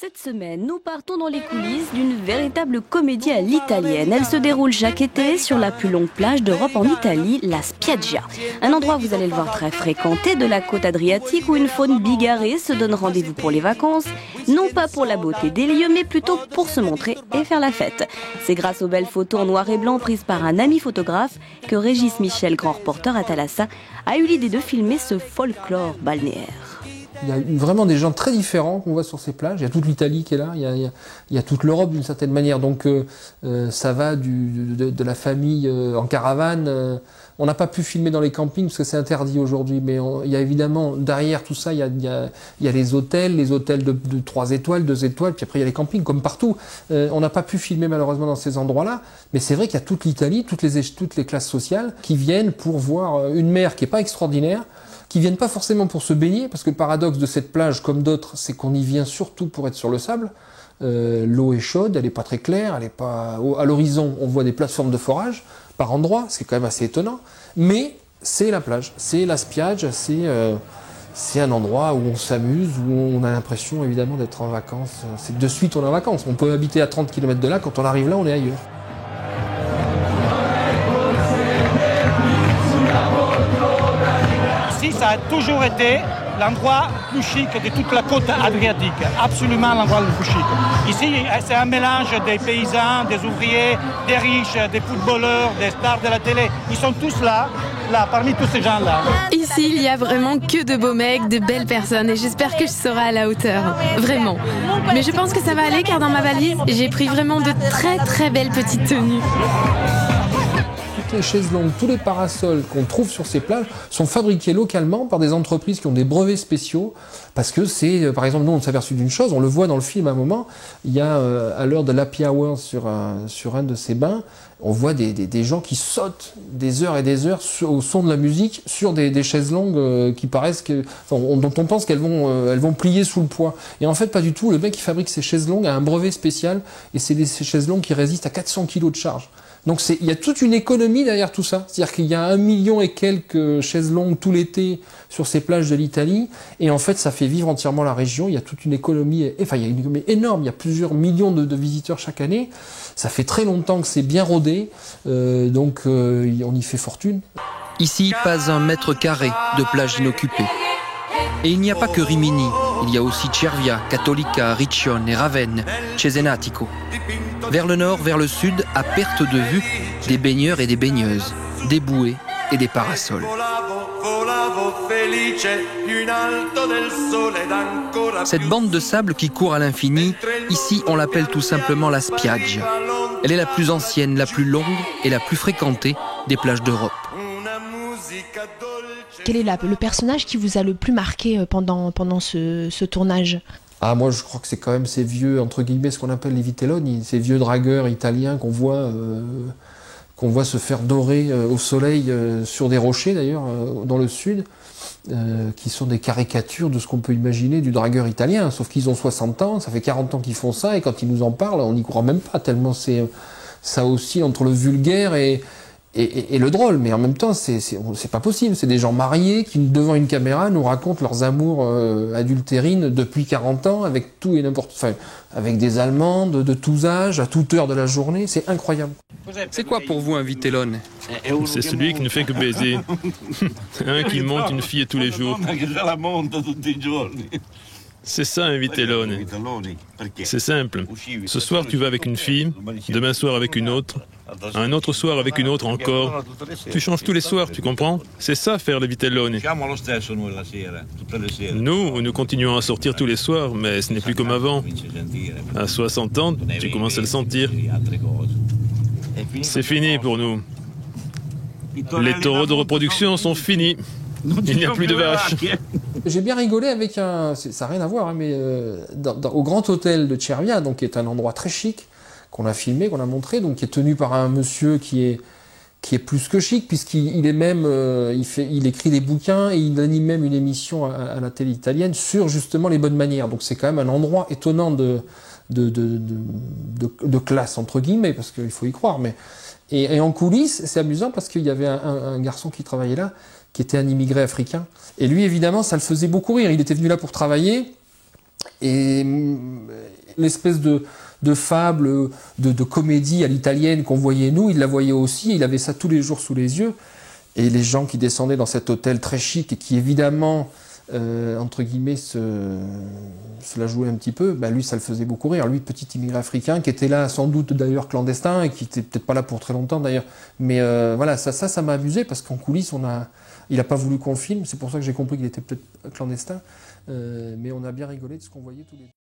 Cette semaine, nous partons dans les coulisses d'une véritable comédie à l'italienne. Elle se déroule chaque été sur la plus longue plage d'Europe en Italie, la Spiaggia. Un endroit, vous allez le voir, très fréquenté de la côte adriatique où une faune bigarrée se donne rendez-vous pour les vacances. Non pas pour la beauté des lieux, mais plutôt pour se montrer et faire la fête. C'est grâce aux belles photos en noir et blanc prises par un ami photographe que Régis Michel, grand reporter à Thalassa, a eu l'idée de filmer ce folklore balnéaire. Il y a vraiment des gens très différents qu'on voit sur ces plages. Il y a toute l'Italie qui est là, il y a toute l'Europe d'une certaine manière. Donc ça va de la famille en caravane. On n'a pas pu filmer dans les campings parce que c'est interdit aujourd'hui. Mais il y a évidemment, derrière tout ça, il y a les hôtels de 3 étoiles, 2 étoiles. Puis après, il y a les campings, comme partout. On n'a pas pu filmer malheureusement dans ces endroits-là. Mais c'est vrai qu'il y a toute l'Italie, toutes les classes sociales qui viennent pour voir une mer qui n'est pas extraordinaire, qui viennent pas forcément pour se baigner, parce que le paradoxe de cette plage, comme d'autres, c'est qu'on y vient surtout pour être sur le sable. L'eau est chaude, elle est pas très claire, elle est pas... À l'horizon, on voit des plateformes de forage par endroits, c'est quand même assez étonnant. Mais c'est la plage, c'est la spiaggia, c'est un endroit où on s'amuse, où on a l'impression évidemment d'être en vacances. C'est de suite on est en vacances. On peut habiter à 30 km de là, quand on arrive là, on est ailleurs. Ça a toujours été l'endroit plus chic de toute la côte adriatique, absolument l'endroit le plus chic. Ici, c'est un mélange des paysans, des ouvriers, des riches, des footballeurs, des stars de la télé. Ils sont tous là, parmi tous ces gens-là. Ici, il y a vraiment que de beaux mecs, de belles personnes et j'espère que je serai à la hauteur, vraiment. Mais je pense que ça va aller car dans ma valise, j'ai pris vraiment de très très belles petites tenues. Les chaises longues, tous les parasols qu'on trouve sur ces plages sont fabriqués localement par des entreprises qui ont des brevets spéciaux, parce que c'est, par exemple, nous on s'est aperçu d'une chose, on le voit dans le film à un moment, il y a à l'heure de l'happy hour sur un de ces bains, on voit des gens qui sautent des heures et des heures au son de la musique sur des chaises longues qui paraissent dont on pense qu'elles vont plier sous le poids. Et en fait pas du tout, le mec qui fabrique ces chaises longues a un brevet spécial et c'est ces chaises longues qui résistent à 400 kg de charge. Donc il y a toute une économie derrière tout ça. C'est-à-dire qu'il y a 1 million et quelques chaises longues tout l'été sur ces plages de l'Italie. Et en fait, ça fait vivre entièrement la région. Il y a toute une économie, enfin il y a une économie énorme. Il y a plusieurs millions de visiteurs chaque année. Ça fait très longtemps que c'est bien rodé. Donc on y fait fortune. Ici, pas un mètre carré de plage inoccupée. Et il n'y a pas que Rimini. Il y a aussi Cervia, Cattolica, Riccione et Ravenne, Cesenatico. Vers le nord, vers le sud, à perte de vue, des baigneurs et des baigneuses, des bouées et des parasols. Cette bande de sable qui court à l'infini, ici on l'appelle tout simplement la Spiaggia. Elle est la plus ancienne, la plus longue et la plus fréquentée des plages d'Europe. Quel est le personnage qui vous a le plus marqué pendant ce tournage ? Ah, moi je crois que c'est quand même ces vieux, entre guillemets, ce qu'on appelle les vitelloni, ces vieux dragueurs italiens qu'on voit se faire dorer au soleil sur des rochers d'ailleurs, dans le sud, qui sont des caricatures de ce qu'on peut imaginer du dragueur italien, sauf qu'ils ont 60 ans, ça fait 40 ans qu'ils font ça, et quand ils nous en parlent, on n'y croit même pas, tellement ça oscille entre le vulgaire et le drôle, mais en même temps, c'est pas possible. C'est des gens mariés qui, devant une caméra, nous racontent leurs amours adultérines depuis 40 ans, avec tout et n'importe... Enfin, avec des Allemandes de tous âges, à toute heure de la journée. C'est incroyable. C'est quoi pour vous un vitellone ? C'est celui qui ne fait que baiser. Un qui monte une fille tous les jours. C'est ça un vitellone. C'est simple. Ce soir tu vas avec une fille, demain soir avec une autre, un autre soir avec une autre encore. Tu changes tous les soirs, tu comprends ? C'est ça faire le vitellone. Nous continuons à sortir tous les soirs, mais ce n'est plus comme avant. À 60 ans, tu commences à le sentir. C'est fini pour nous. Les taureaux de reproduction sont finis. Il n'y a plus de vaches. J'ai bien rigolé avec ça n'a rien à voir, hein, mais au Grand Hôtel de Cervia, donc qui est un endroit très chic, qu'on a filmé, qu'on a montré, donc qui est tenu par un monsieur qui est plus que chic, puisqu'il est même, il écrit des bouquins et il anime même une émission à la télé italienne sur justement les bonnes manières. Donc c'est quand même un endroit étonnant de classe entre guillemets, parce qu'il faut y croire. Et en coulisses, c'est amusant parce qu'il y avait un garçon qui travaillait là, qui était un immigré africain. Et lui, évidemment, ça le faisait beaucoup rire. Il était venu là pour travailler. Et l'espèce de fable, de comédie à l'italienne qu'on voyait nous, il la voyait aussi, il avait ça tous les jours sous les yeux. Et les gens qui descendaient dans cet hôtel très chic et qui évidemment, entre guillemets, se la jouaient un petit peu, lui ça le faisait beaucoup rire. Lui, petit immigré africain, qui était là sans doute d'ailleurs clandestin et qui était peut-être pas là pour très longtemps d'ailleurs. Mais voilà, ça m'a amusé parce qu'en coulisses, il n'a pas voulu qu'on le filme, c'est pour ça que j'ai compris qu'il était peut-être clandestin. Mais on a bien rigolé de ce qu'on voyait tous les deux.